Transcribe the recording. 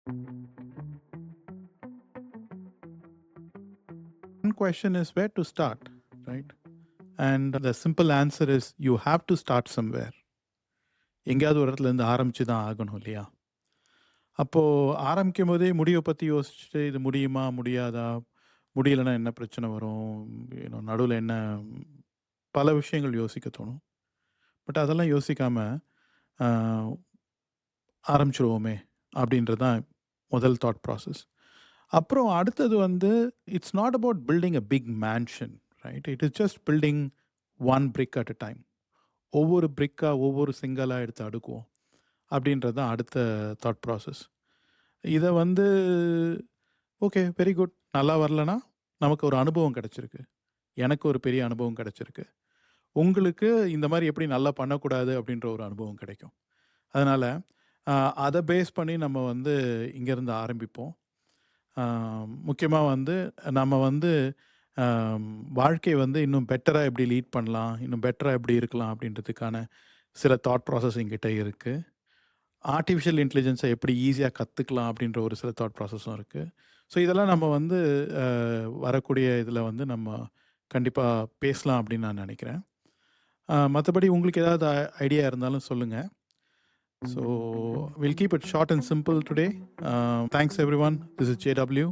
One question is where to start, right? And the simple answer is you have to start somewhere. எங்கேயாவது ஒரு இடத்துல இருந்து ஆரம்பிச்சு தான் ஆகணும் இல்லையா? அப்போ ஆரம்பிக்கும்போதே முடிவ பத்தி யோசிச்சுட்டு இது முடியுமா? முடியாதா? முடியலன்னா என்ன பிரச்சனை வரும்? நடுவுல என்ன பல விஷயங்கள் யோசிக்க தோணும். பட் அதெல்லாம் யோசிக்காம அ ஆரம்பிச்சுருவோமே! அப்படின்றது தான் முதல் தாட் ப்ராசஸ். அப்புறம் அடுத்தது வந்து it's not about building a big mansion, right? It is just building one brick at a time. ஒவ்வொரு பிரிக்கா, ஒவ்வொரு செங்கலா எடுத்து அடுக்குவோம். அப்படின்றது தான் அடுத்த தாட் ப்ராசஸ். இத வந்து ஓகே, வெரி குட். நல்லா வரலன்னா, நமக்கு ஒரு அனுபவம் கிடைச்சிருக்கு. எனக்கு ஒரு பெரிய அனுபவம் கிடைச்சிருக்கு. உங்களுக்கு இந்த மாரி எப்படி நல்லா பண்ணக்கூடாது அப்படின்ற ஒரு அனுபவம் கிடைக்கும். அதனால அ அத பேஸ் பண்ணி நம்ம வந்து இங்கேருந்து ஆரம்பிப்போம். அ முக்கியமா வந்து நம்ம வந்து அம் வாழ்க்கைய வந்து இன்னும் பெட்டரா எப்படி லீட் பண்ணலாம், இன்னும் பெட்டரா எப்படி இருக்கலாம் அப்படின்றதுக்கான சில தாட் ப்ராசஸ் என்கிட்ட இருக்கு. ஆர்ட்டிஃபிஷியல் இன்டெலிஜென்ஸ எப்படி ஈஸியா கத்துக்கலாம் அப்படின்ற ஒரு சில தாட் ப்ராசஸும் இருக்கு. ஸோ இதெல்லாம் நம்ம வந்து அ வரக்கூடிய இதில வந்து நம்ம கண்டிப்பா பேசலாம் அப்படின்னு நான் நெனைக்கிறேன். மத்தபடி உங்களுக்கு ஏதாவது ஐடியா இருந்தாலும் சொல்லுங்க. So we'll keep it short and simple today. Thanks everyone. This is JW.